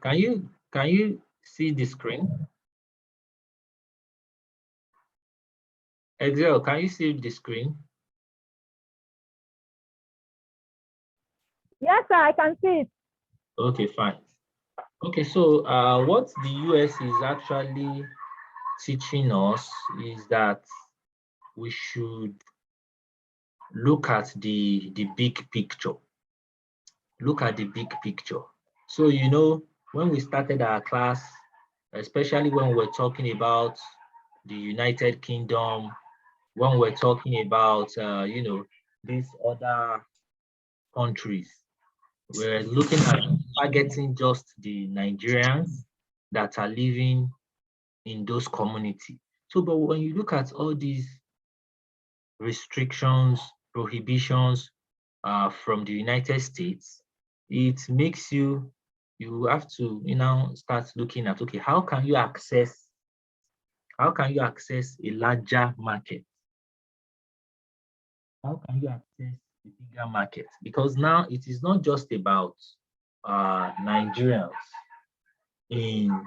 Can you see the screen? Excel, can you see the screen? Yes, sir, I can see it. Okay, fine. Okay, so what the US is actually teaching us is that we should look at the big picture. Look at the big picture. So, when we started our class, especially when we're talking about the United Kingdom, when we're talking about, these other countries, we're looking at targeting just the Nigerians that are living in those communities. So, but when you look at all these restrictions, prohibitions from the United States, it makes you have to start looking at, okay, how can you access a larger market? How can you access a bigger market? Because now it is not just about Nigerians in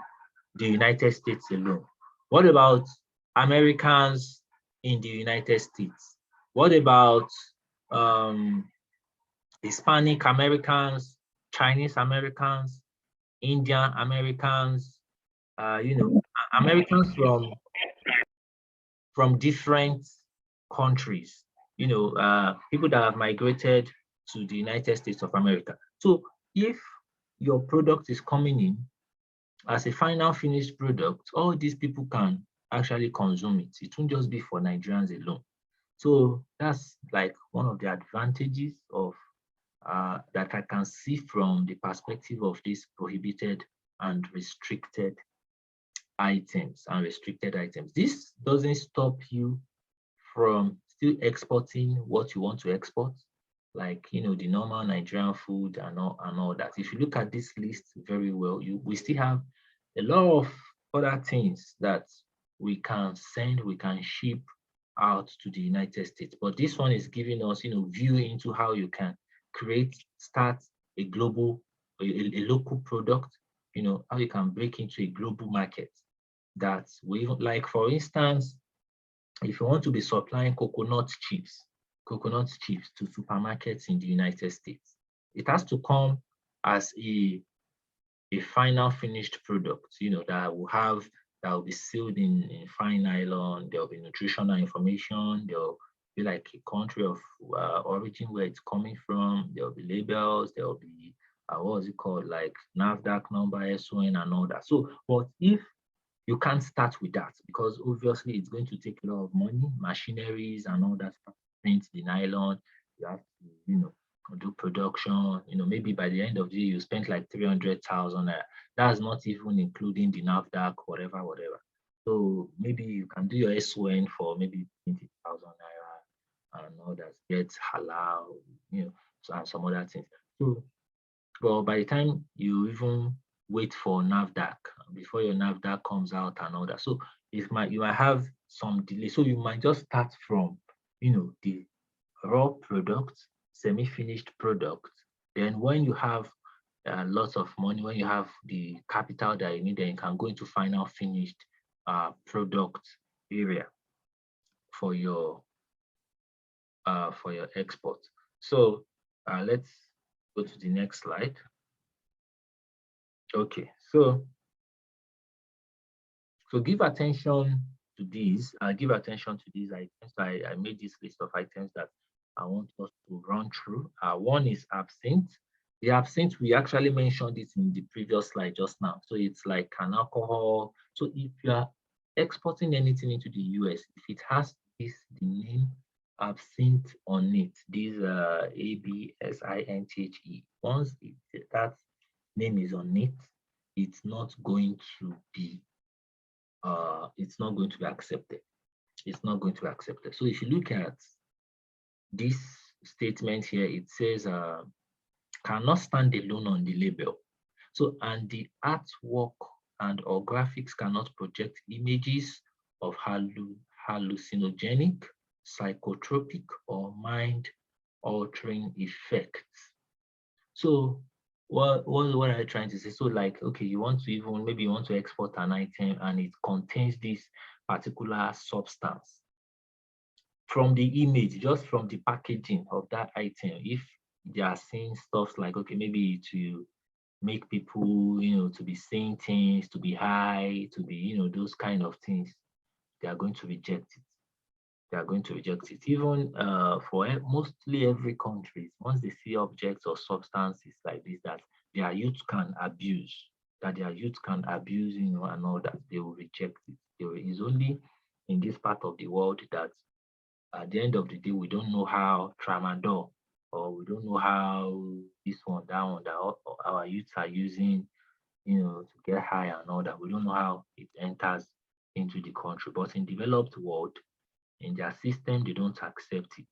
the United States alone. What about Americans in the United States? What about Hispanic Americans, Chinese Americans, Indian Americans, Americans from different countries, people that have migrated to the United States of America. So if your product is coming in as a final finished product, all these people can actually consume it. It won't just be for Nigerians alone. So that's like one of the advantages of that I can see from the perspective of these prohibited and restricted items This doesn't stop you from still exporting what you want to export, like the normal Nigerian food and all that. If you look at this list very well, we still have a lot of other things that we can send, we can ship out to the United States. But this one is giving us, view into how you can start a global, a local product, how you can break into a global market that we like. For instance, if you want to be supplying coconut chips to supermarkets in the United States, it has to come as a final finished product, that will be sealed in fine nylon. There will be nutritional information. There will be like a country of origin where it's coming from. There will be labels. There will be what is it called, like NAFDAC number, SON, and all that. So, but if you can't start with that, because obviously it's going to take a lot of money, machineries and all that, print the nylon, you have to, do production, maybe by the end of the year you spent like 300,000. That's not even including the NAFDAC, whatever. So maybe you can do your SON for maybe 20,000 naira and all that, get halal, and some other things. So, but by the time you even wait for NAFDAC, before your NAFDAC comes out and all that, so you might have some delay. So you might just start from, the raw product, semi-finished product. Then when you have lots of money, when you have the capital that you need, then you can go into final finished product area for your export. So let's go to the next slide. Okay, so give attention to these. Give attention to these items. I made this list of items that I want us to run through. One is absinthe. The absinthe, we actually mentioned it in the previous slide just now. So it's like an alcohol. So if you are exporting anything into the US, if it has the name absinthe on it, this ABSINTHE, once that name is on it, it's not going to be accepted. It's not going to be accepted. So if you look at this statement here, it says cannot stand alone on the label. So, and the artwork and or graphics cannot project images of hallucinogenic, psychotropic, or mind-altering effects. So what are you trying to say? So like, okay, you want to even, maybe you want to export an item and it contains this particular substance. From the image, just from the packaging of that item, if they are seeing stuff like, okay, maybe to make people, to be saying things, to be high, to be, those kind of things, they are going to reject it. They are going to reject it. Even for mostly every country, once they see objects or substances like this that their youth can abuse, and all that, they will reject it. It's only in this part of the world that at the end of the day, we don't know how tramadol, or we don't know how this one, that one, that our youths are using, to get high and all that. We don't know how it enters into the country. But in developed world, in their system, they don't accept it.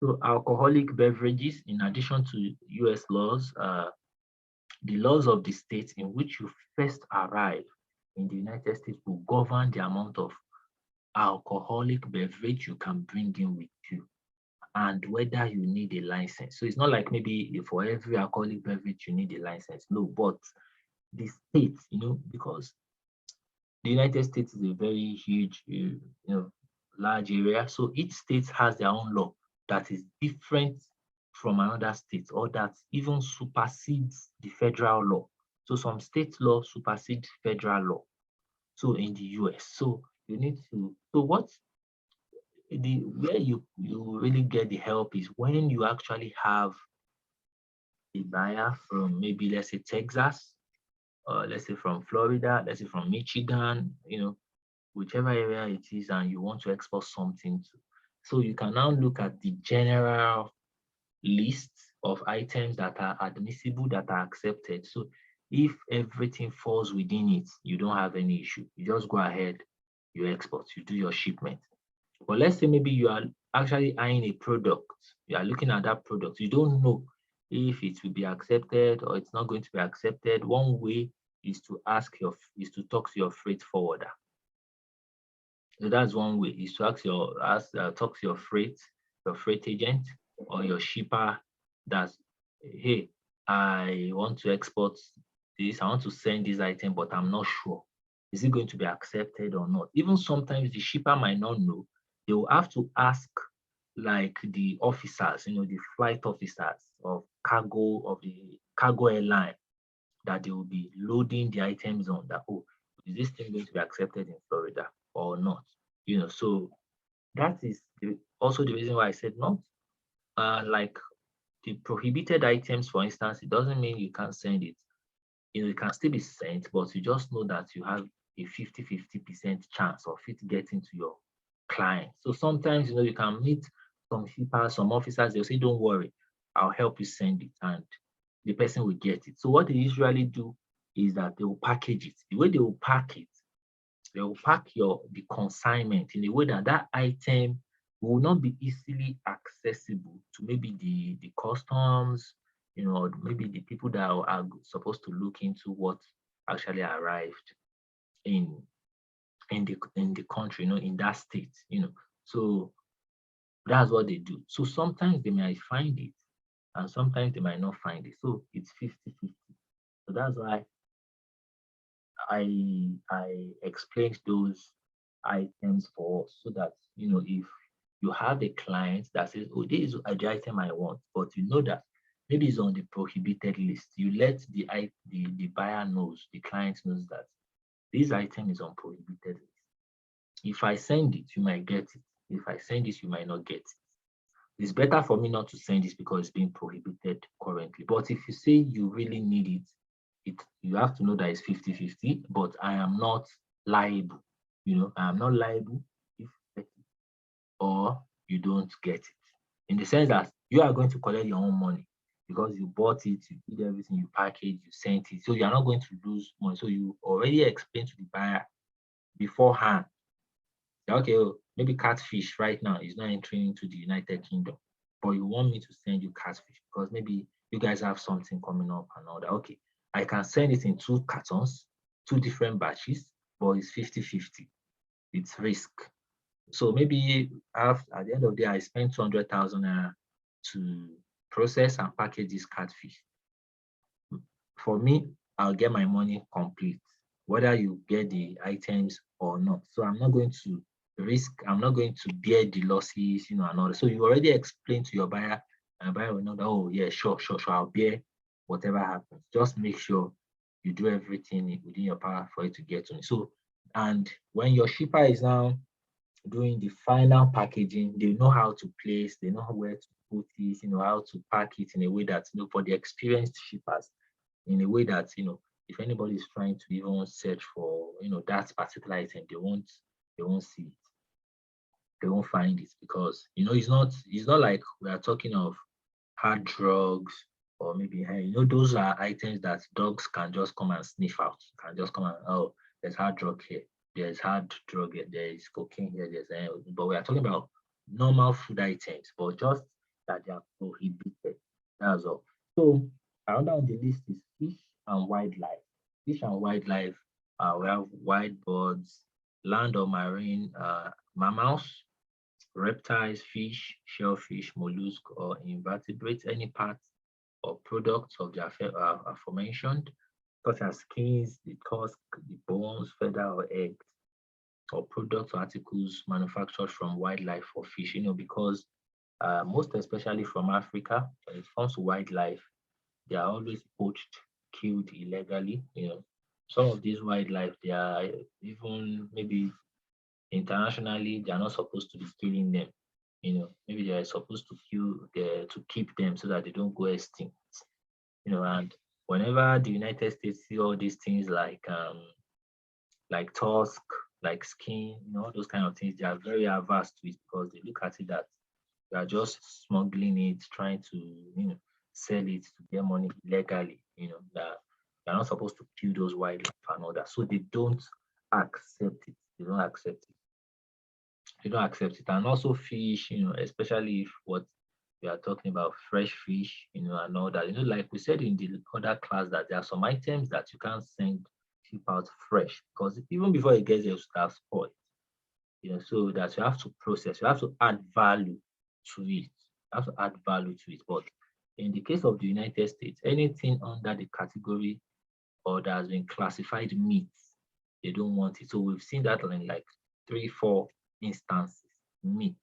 So alcoholic beverages, in addition to US laws, the laws of the state in which you first arrive in the United States will govern the amount of alcoholic beverage you can bring in with you and whether you need a license. So it's not like maybe for every alcoholic beverage you need a license. No, but the state, because the United States is a very huge, large area. So each state has their own law that is different from another state, or that even supersedes the federal law. So some state law supersedes federal law. So in the US, so you need to. So what the where you really get the help is when you actually have a buyer from, maybe let's say Texas, or let's say from Florida, let's say from Michigan, whichever area it is, and you want to export something to. So you can now look at the general list of items that are admissible, that are accepted. So if everything falls within it, you don't have any issue. You just go ahead, you export, you do your shipment. But let's say maybe you are actually eyeing a product, you are looking at that product, you don't know if it will be accepted or it's not going to be accepted. One way is to talk to your freight forwarder. So that's one way, is to talk to your freight agent or your shipper. That's, hey, I want to export this, I want to send this item, but I'm not sure. Is it going to be accepted or not? Even sometimes the shipper might not know. They will have to ask like the officers, the flight officers of the cargo airline that they will be loading the items on, that, oh, is this thing going to be accepted in Florida or not? So that is also the reason why I said not like the prohibited items, for instance. It doesn't mean you can't send it. It can still be sent, but you just know that you have a 50-50% chance of it getting to your client. So sometimes, you can meet some shippers, some officers, they'll say, don't worry, I'll help you send it, and the person will get it. So what they usually do is that they will package it. The way they will pack it, they will pack the consignment in a way that that item will not be easily accessible to maybe the customs, maybe the people that are supposed to look into what actually arrived in the country, in that state, So that's what they do. So sometimes they might find it and sometimes they might not find it. So it's 50-50. So that's why I explained those items for us, so that if you have a client that says, oh, this is the item I want, but you know that maybe it's on the prohibited list, you let the buyer knows, the client knows that this item is on prohibited list. If I send it, you might get it. If I send it, you might not get it. It's better for me not to send this because it's being prohibited currently. But if you say you really need it, you have to know that it's 50-50, but I am not liable. I am not liable if you get it or you don't get it. In the sense that you are going to collect your own money because you bought it, you did everything, you packaged, you sent it. So you're not going to lose money. So you already explained to the buyer beforehand, okay, maybe catfish right now is not entering into the United Kingdom, but you want me to send you catfish because maybe you guys have something coming up and all that. Okay, I can send it in 2 cartons, 2 different batches, but it's 50-50. It's risk. So maybe at the end of the day, I spent 200,000 to process and package this catfish. for me, I'll get my money complete, whether you get the items or not. So I'm not going to I'm not going to bear the losses, and all that. So you already explained to your buyer, and buyer will know that, oh yeah, sure, I'll bear whatever happens. Just make sure you do everything within your power for it to get to me. So, and when your shipper is now doing the final packaging, they know how to place, they know where to put it, how to pack it in a way that, for the experienced shippers, in a way that, if anybody is trying to even search for, that particular item, they won't see it. They won't find it because, it's not like we are talking of hard drugs or maybe, those are items that dogs can just come and sniff out, can just come and, oh, there's hard drug here, there's hard drug here, there's cocaine here, but we are talking about normal food items, but just that they are prohibited. That's all. So another on the list is fish and wildlife. Fish and wildlife, we have wild birds, land or marine mammals, reptiles, fish, shellfish, mollusk, or invertebrates, any parts or products of the aforementioned, such as skins, the tusk, the bones, feather, or eggs, or products or articles manufactured from wildlife or fish, because most especially from Africa, when it comes to wildlife, they are always poached, killed illegally. Some of these wildlife, they are even maybe internationally, they are not supposed to be killing them. Maybe they are supposed to to keep them so that they don't go extinct. And whenever the United States see all these things like tusk, like skin, all those kind of things, they are very averse to it because they look at it that they are just smuggling it, trying to, sell it to get money legally, that they're not supposed to kill those wildlife and all that. So they don't accept it. They don't accept it. They don't accept it. And also fish, especially if what we are talking about fresh fish, and all that. Like we said in the other class that there are some items that you can't send ship out fresh because even before it gets there, it will spoiled. So that you have to process, you have to add value to it. You have to add value to it. But in the case of the United States, anything under the category or that has been classified meat, they don't want it. So we've seen that in like 3, 4 instances. Meat,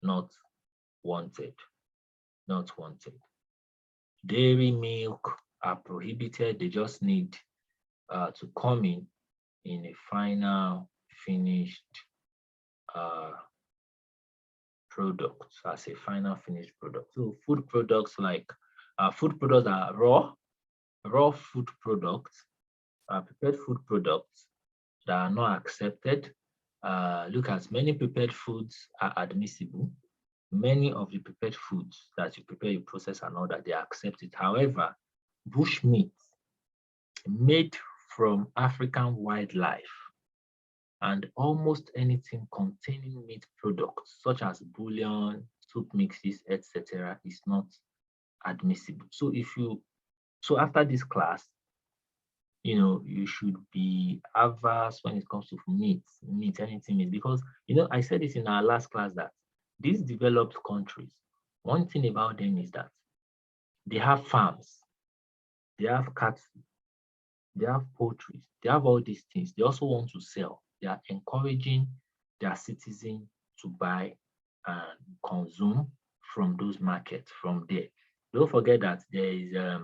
not wanted, not wanted. Dairy, milk are prohibited. They just need to come in a final finished product, as a final finished product. So food products food products are raw food products, prepared food products that are not accepted. Look at many prepared foods are admissible. Many of the prepared foods that you prepare, you process and all that, they accept it. However, bush meat made from African wildlife and almost anything containing meat products such as bouillon, soup mixes, etc., is not admissible. So after this class, you should be averse when it comes to meat, anything meat, because I said it in our last class that these developed countries, one thing about them is that they have farms, they have cattle, they have poultry, they have all these things. They also want to sell. They are encouraging their citizens to buy and consume from those markets from there. Don't forget that there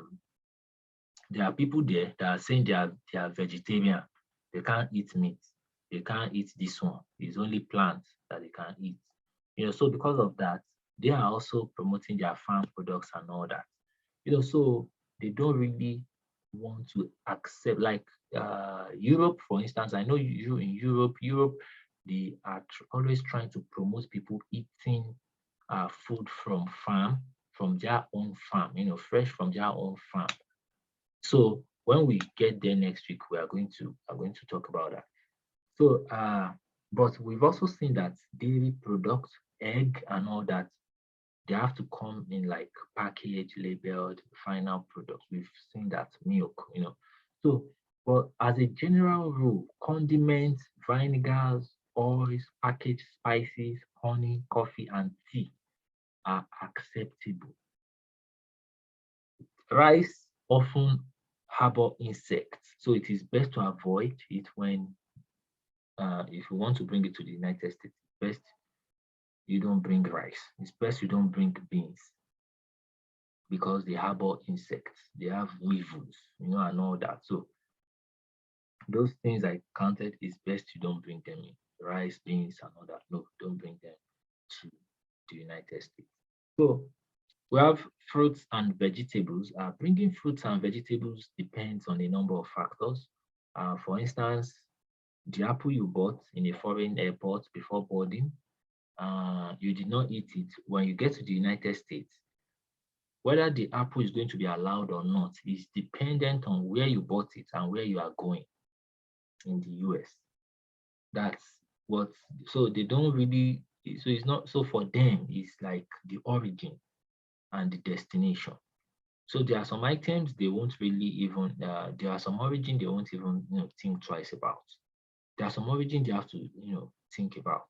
are people there that are saying they are vegetarian. They can't eat meat. They can't eat this one. It's only plants that they can eat. So because of that, they are also promoting their farm products and all that. So they don't really want to accept, like Europe, for instance. I know you in Europe, they are always trying to promote people eating food from their own farm, fresh from their own farm. So when we get there next week, we are going to talk about that. So but we've also seen that dairy products, egg and all that, they have to come in like package labeled final products. We've seen that milk, So, but as a general rule, condiments, vinegars, oils, packaged spices, honey, coffee, and tea are acceptable. Rice, often harbor insects. So it is best to avoid it when, if you want to bring it to the United States, best you don't bring rice. It's best you don't bring beans because they harbor insects. They have weevils, and all that. So those things I counted is best you don't bring them in. Rice, beans, and all that. No, don't bring them to the United States. So we have fruits and vegetables. Bringing fruits and vegetables depends on a number of factors. For instance, the apple you bought in a foreign airport before boarding, you did not eat it. When you get to the United States, whether the apple is going to be allowed or not is dependent on where you bought it and where you are going in the US. That's what, so they don't really, so it's not, so for them, it's like the origin and the destination. So there are some items they won't really even, there are some origin they won't even, think twice about. There are some origin they have to, think about.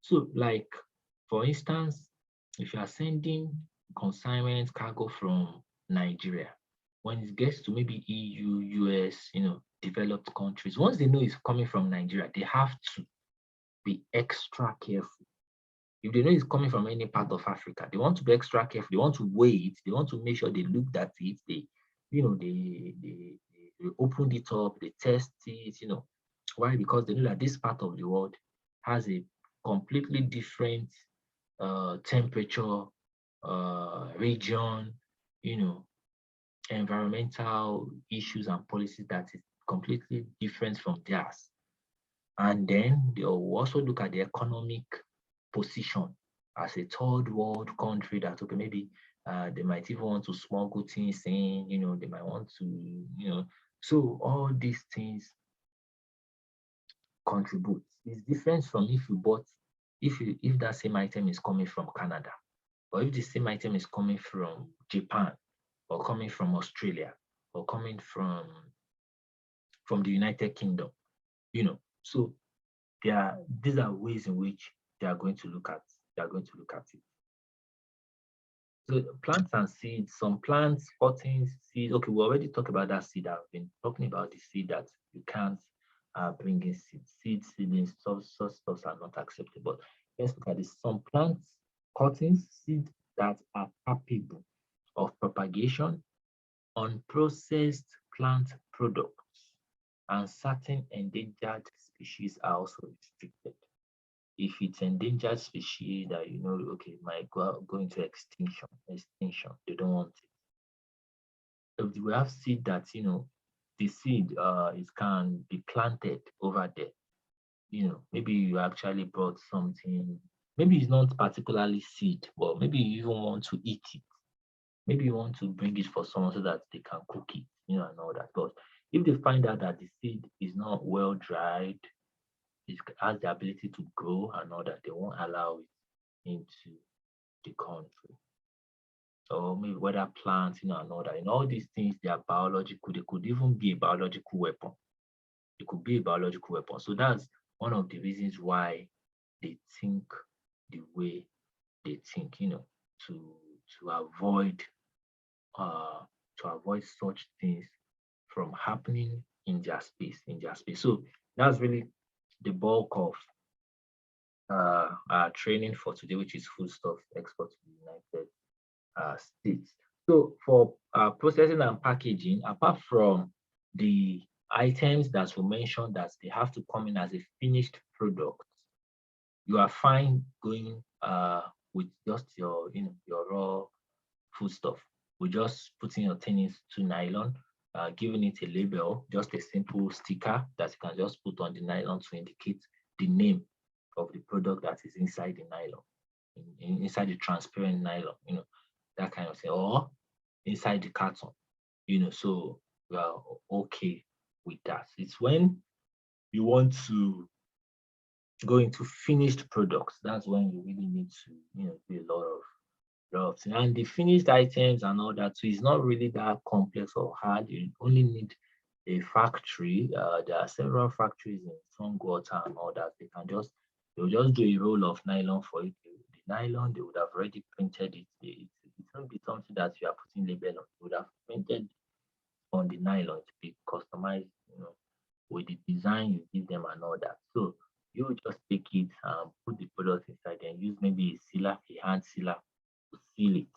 So like, for instance, if you are sending consignment cargo from Nigeria, when it gets to maybe EU, US, developed countries, once they know it's coming from Nigeria, they have to be extra careful. If they know it's coming from any part of Africa, they want to be extra careful. They want to weigh it. They want to make sure they looked at it. They opened it up. They test it. Why? Because they know that this part of the world has a completely different temperature, region, environmental issues and policies that is completely different from theirs. And then they'll also look at the economic position as a third world country that, okay, maybe they might even want to smuggle things in, they might want to, so all these things contribute. It's different from if you bought, if that same item is coming from Canada, or if the same item is coming from Japan, or coming from Australia, or coming from the United Kingdom, So these are ways in which they are going to look at it. So plants and seeds, some plants, cuttings, seeds. Okay, we already talked about that seed. I've been talking about the seed that you can't bring in seeds, seedlings, such stuff are not acceptable. Let's look at this. Some plants, cuttings, seeds that are capable of propagation, unprocessed plant products, and certain endangered species are also restricted. If it's endangered species that okay, might go into extinction, they don't want it. If we have seed that the seed it can be planted over there. Maybe you actually brought something, maybe it's not particularly seed, but maybe you even want to eat it. Maybe you want to bring it for someone so that they can cook it, and all that. But if they find out that the seed is not well dried, it has the ability to grow and all that, they won't allow it into the country. Or maybe whether plants, and all that. In all these things, they are biological. They could even be a biological weapon. It could be a biological weapon. So that's one of the reasons why they think the way they think, to avoid such things from happening in their space. So that's really the bulk of our training for today, which is foodstuff export to the United States. So for processing and packaging, apart from the items that were mentioned that they have to come in as a finished product, you are fine going with just your raw foodstuff. We just putting your things to nylon, giving it a label, just a simple sticker that you can just put on the nylon to indicate the name of the product that is inside the nylon, inside the transparent nylon, that kind of thing, or inside the carton, so we are okay with that. It's when you want to go into finished products, that's when you really need to, do a lot of things. And the finished items and all that, so it's not really that complex or hard. You only need a factory. There are several factories in Songwater and all that. They'll just do a roll of nylon for it. The nylon, they would have already printed it. It won't be something that you are putting label on. They would have printed on the nylon to be customized, with the design you give them and all that. So you just take it and put the product inside and use maybe a sealer, a hand sealer to seal it,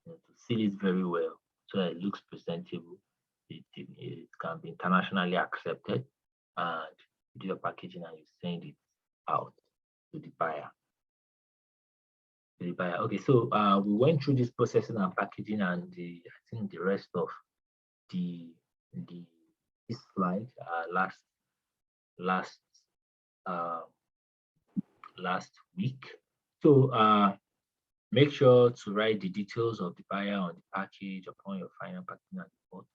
to seal it very well so that it looks presentable. It can be internationally accepted, and you do your packaging and you send it out to the buyer. Okay, so we went through this processing and packaging, and I think the rest of this slide last week. So make sure to write the details of the buyer on the package upon your final packaging and report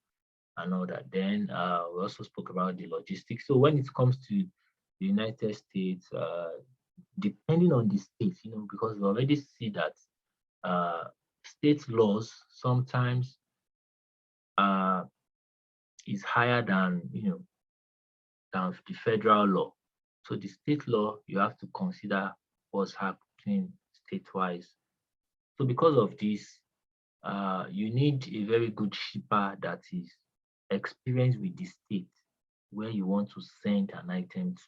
and all that. Then we also spoke about the logistics. So when it comes to the United States, depending on the state, because we already see that state laws sometimes is higher than than the federal law. So the state law, you have to consider what's happening state-wise. So because of this, you need a very good shipper that is experienced with the state where you want to send an item to.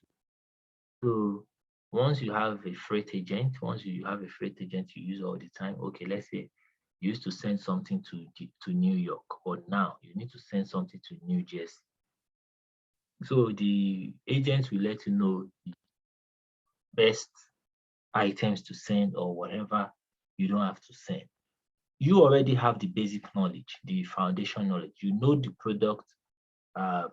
So once you have a freight agent, you use all the time. Okay, let's say you used to send something to New York, but now you need to send something to New Jersey. So the agents will let you know the best items to send or whatever you don't have to send. You already have the basic knowledge, the foundation knowledge. You know the product that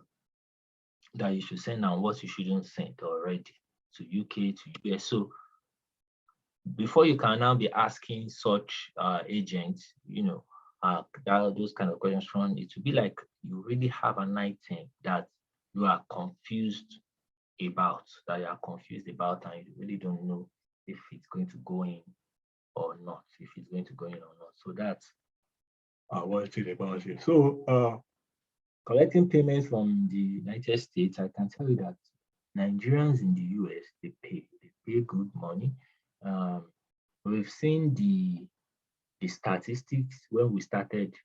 you should send and what you shouldn't send already to UK, to US. So before you can now be asking such agents, those kind of questions from, it would be like you really have an item that you are confused about, and you really don't know if it's going to go in or not, So that's one thing about it. So collecting payments from the United States, I can tell you that Nigerians in the US, they pay good money. We've seen the statistics when we started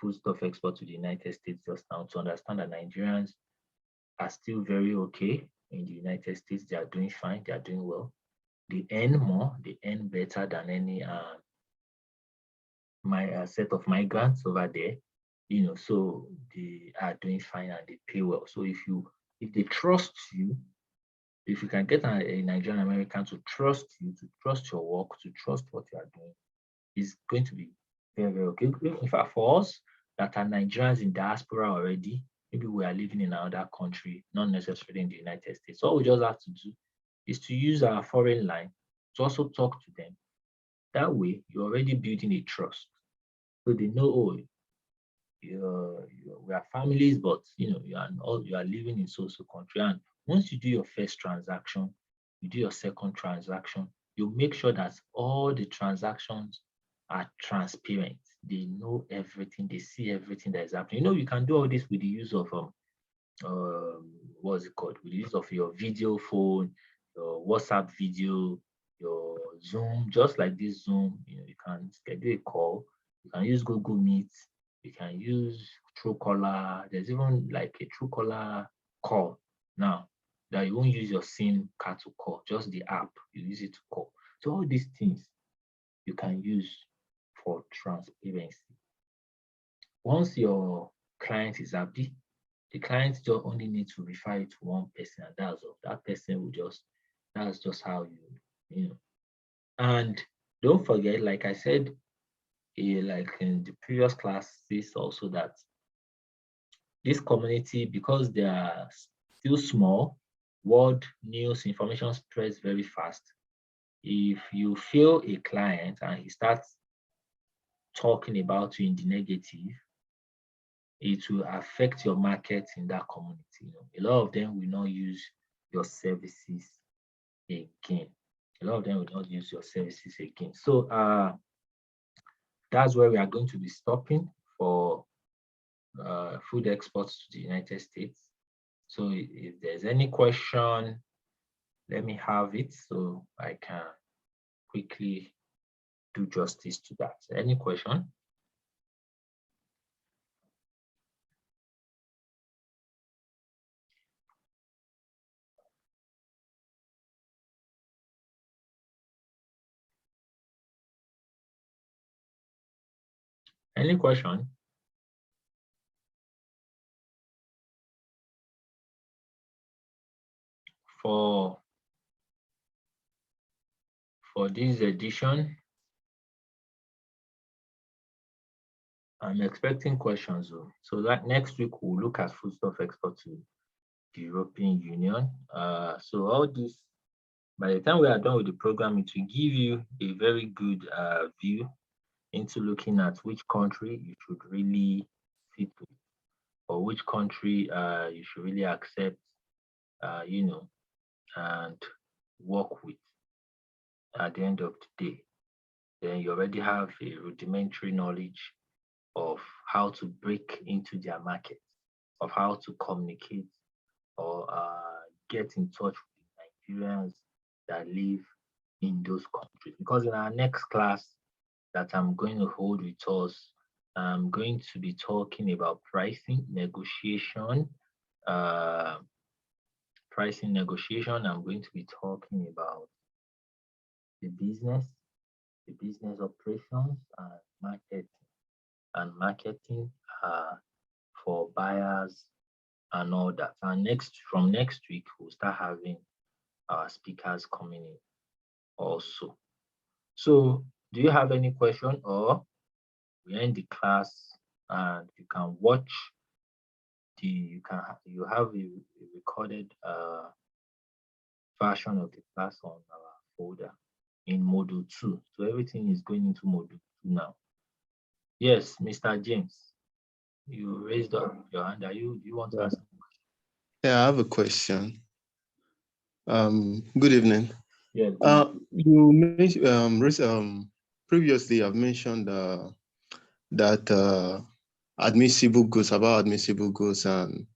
foodstuff export to the United States just now, to understand that Nigerians are still very okay in the United States. They are doing fine, they are doing well. They earn more, they earn better than any set of migrants over there. So they are doing fine and they pay well. So if they trust you, if you can get a Nigerian American to trust you, to trust your work, to trust what you are doing, it's going to be very, very okay. In fact, for us that are Nigerians in diaspora already, maybe we are living in another country, not necessarily in the United States. All we just have to do is to use our foreign line to also talk to them. That way, you're already building a trust. So they know, oh, we are families, but you are living in so country. And once you do your first transaction, you do your second transaction, you make sure that all the transactions are transparent. They know everything, they see everything that is happening. You can do all this with the use of what's it called? With the use of your video phone, your WhatsApp video, your Zoom, just like this Zoom, you can schedule a call, you can use Google Meet, you can use Truecaller. There's even like a Truecaller call now that you won't use your SIM card to call, just the app, you use it to call. So all these things you can use for transparency. Once your client is happy, the client just only needs to refer it to one person, and that's all. That person will that's just how you know. And don't forget, like I said, like in the previous classes also, that this community, because they are still small, word, news, information spreads very fast. If you feel a client and he starts talking about you in the negative, it will affect your market in that community. A lot of them will not use your services again. So that's where we are going to be stopping for food exports to the United States. So if there's any question, let me have it so I can quickly do justice to that. Any question? Any question? For this edition, I'm expecting questions. So that next week we'll look at foodstuff export to the European Union. So all this, by the time we are done with the program, it will give you a very good view into looking at which country you should really fit with, or which country you should really accept, and work with at the end of the day. Then you already have a rudimentary knowledge of how to break into their market, of how to communicate or get in touch with Nigerians that live in those countries. Because in our next class that I'm going to hold with us, I'm going to be talking about pricing negotiation. I'm going to be talking about the business operations and marketing for buyers and all that. And from next week, we'll start having our speakers coming in also. So do you have any question, or we end the class and you can watch you have a recorded version of the class on our folder in module 2. So everything is going into module 2 now. Yes, Mr. James, you raised up your hand. Do you want to ask a question? Yeah, I have a question. Good evening. Yeah. You mentioned previously I've mentioned that admissible goods and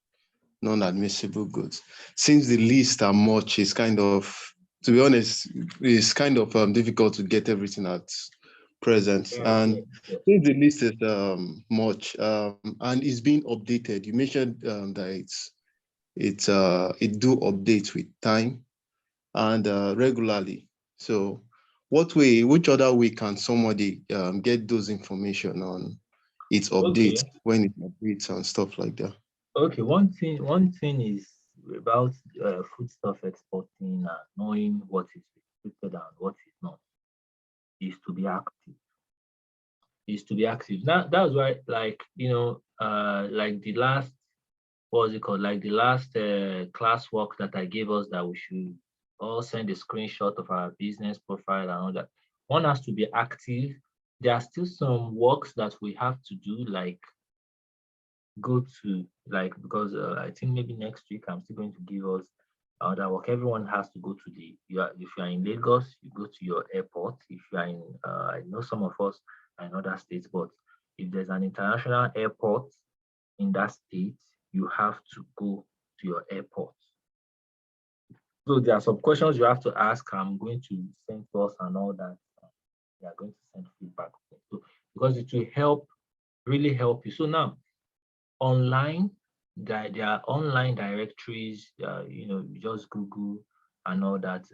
non-admissible goods. Since the list are much, it's kind of, to be honest, it's kind of difficult to get everything at present. And since the list is much and it's being updated, you mentioned that it do update with time and regularly. So which other way can somebody get those information on its updates when it updates and stuff like that? Okay, one thing is about foodstuff exporting and knowing what is restricted and what is not, is to be active. That's why, like like the last, like the last classwork that I gave us, that we should all send a screenshot of our business profile and all that. One has to be active. There are still some works that we have to do, like go to, because I think maybe next week I'm still going to give us that work. Everyone has to go to if you are in Lagos, you go to your airport. If you are in, I know some of us are in other states, but if there's an international airport in that state, you have to go to your airport. So there are some questions you have to ask. I'm going to send to us and all that. They are going to send feedback. So, because it will really help you. So now, online, there are online directories. You just Google and all that.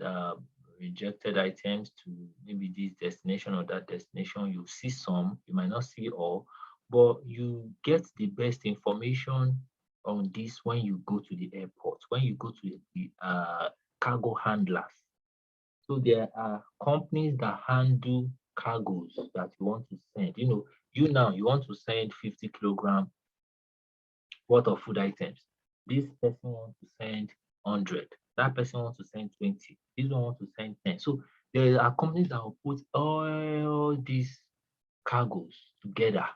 Rejected items to maybe this destination or that destination. You see some, you might not see all, but you get the best information on this when you go to the airport, when you go to the cargo handlers. So there are companies that handle cargoes that you want to send. You want to send 50 kilogram worth of food items. This person wants to send 100. That person wants to send 20. This one wants to send 10. So there are companies that will put all these cargoes together,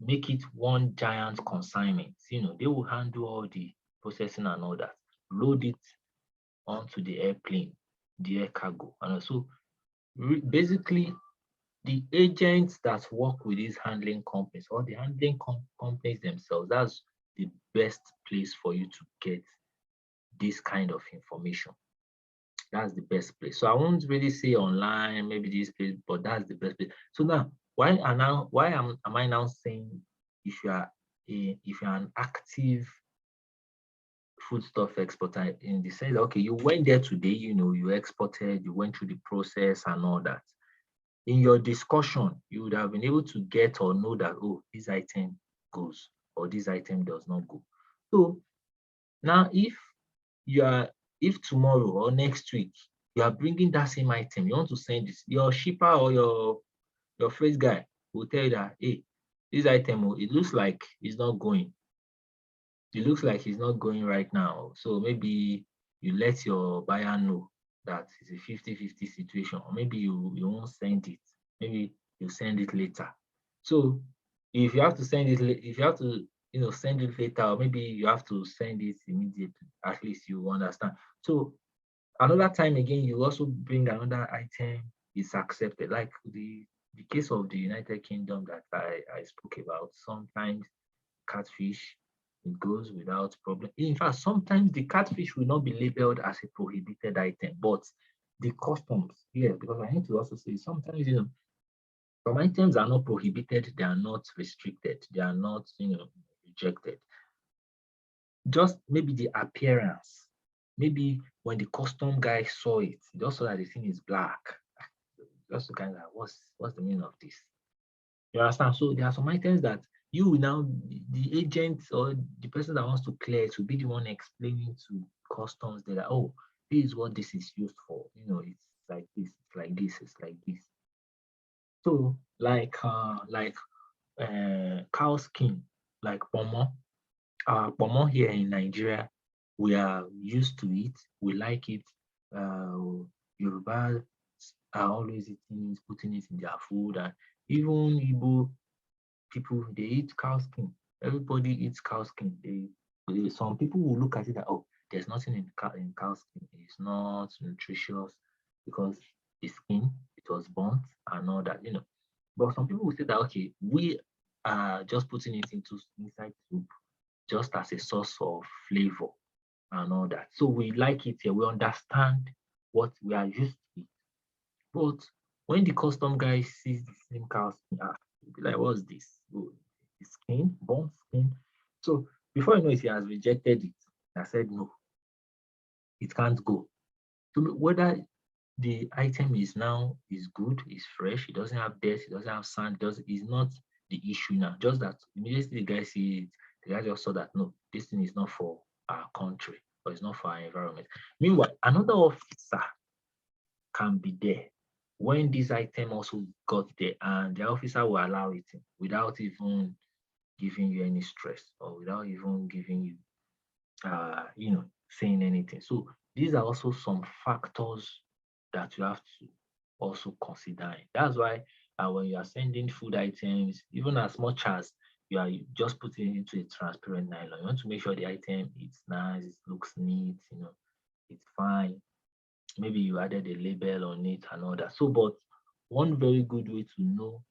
make it one giant consignment. They will handle all the processing and all that, load it onto the airplane, the air cargo. And so basically, the agents that work with these handling companies, or the handling companies themselves, that's the best place for you to get this kind of information. That's the best place. So I won't really say online, maybe this place, but that's the best place. So now, why am I now saying if you are an active foodstuff exporter, in the sense that, okay, you went there today, you exported, you went through the process and all that. in your discussion, you would have been able to get or know that, oh, this item goes or this item does not go. So now if tomorrow or next week you are bringing that same item, you want to send this, your shipper or your freight guy will tell you that, hey, this item, it looks like it's not going. It looks like it's not going right now. So maybe you let your buyer know that it's a 50-50 situation, or maybe you won't send it. Maybe you send it later. So if you have to send it, if you have to, send it later, or maybe you have to send it immediately, at least you understand. So another time again, you also bring another item, it's accepted. Like the case of the United Kingdom that I spoke about, sometimes catfish, it goes without problem. In fact, sometimes the catfish will not be labeled as a prohibited item, but the customs here, because I need to also say sometimes, some items are not prohibited, they are not restricted, they are not, rejected. Just maybe the appearance, maybe when the custom guy saw it, just saw that the thing is black, just to kind of, what's the meaning of this? You understand? So there are some items that you will now, the agent or the person that wants to clear it will be the one explaining to customs that, oh, this is what this is used for. It's like this, it's like this, it's like this. So like cow skin, like pomo. Pomo here in Nigeria, we are used to it. We like it. Yoruba are always eating it, putting it in their food, and even Igbo people, they eat cow skin. Everybody eats cow skin. Some people will look at it that, oh, there's nothing in cow skin. It's not nutritious because the skin, it was burnt and all that. But some people will say that, okay, we are just putting it inside soup just as a source of flavor and all that. So we like it here. We understand what we are used to. But when the custom guy sees the same cow skin, he'll be like, what's this? Oh, skin, burnt skin. So before you know it, he has rejected it. I said, no, it can't go. So whether the item is good, is fresh, it doesn't have dirt, it doesn't have sand, is not the issue now. Just that immediately the guy sees it, the guy just saw that, no, this thing is not for our country, or it's not for our environment. Meanwhile, another officer can be there when this item also got there, and the officer will allow it in without even giving you any stress, or without even giving you saying anything. So these are also some factors that you have to also consider. That's why when you are sending food items, even as much as you are just putting it into a transparent nylon, you want to make sure the item is nice, it looks neat, it's fine. Maybe you added a label on it and all that. So, but one very good way to know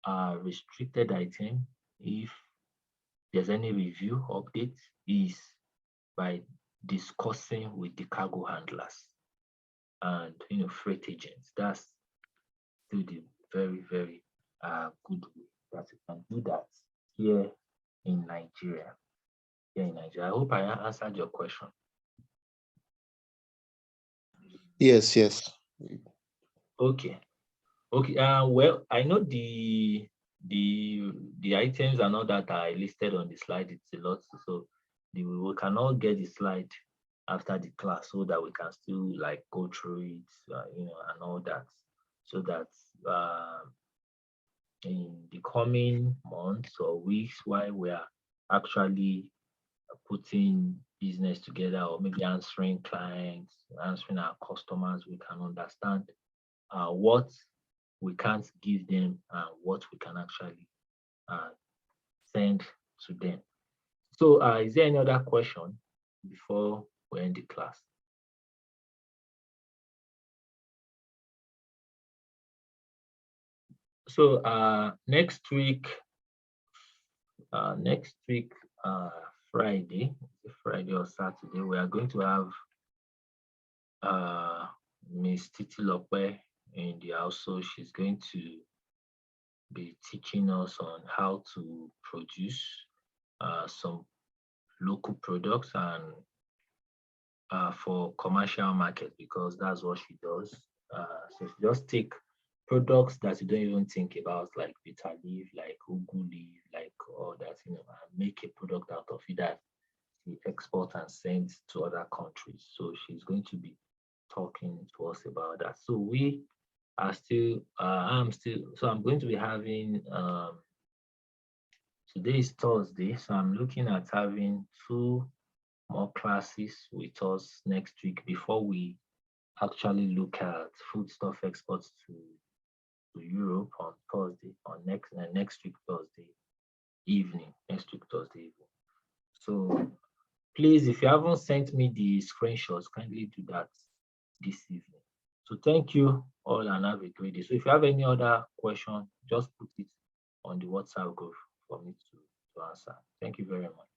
a restricted item, if there's any review update, is by discussing with the cargo handlers and freight agents. That's still the very, very good way that you can do that here in Nigeria. I hope I answered your question. Yes, yes. Okay. Well, I know the items and all that are listed on the slide. It's a lot, so we cannot get the slide after the class so that we can still like go through it, and all that, so that in the coming months or weeks, while we are actually putting business together, or maybe answering clients, answering our customers, we can understand what we can't give them and what we can actually send to them. So is there any other question before we end the class? So next week, Friday or Saturday, we are going to have Miss Titi Lope in the house. So she's going to be teaching us on how to produce some local products and for commercial market, because that's what she does. So she just take products that you don't even think about, like bitter leaf, like ugu leaf, like all that, and make a product out of it that we export and send to other countries. So she's going to be talking to us about that. So we are still, I'm going to be having, today is Thursday, so I'm looking at having 2 more classes with us next week before we actually look at foodstuff exports to Europe on Thursday, on next week Thursday evening. So please, if you haven't sent me the screenshots, kindly do that this evening. So thank you all and have a great day. So if you have any other question, just put it on the WhatsApp group for me to answer. Thank you very much.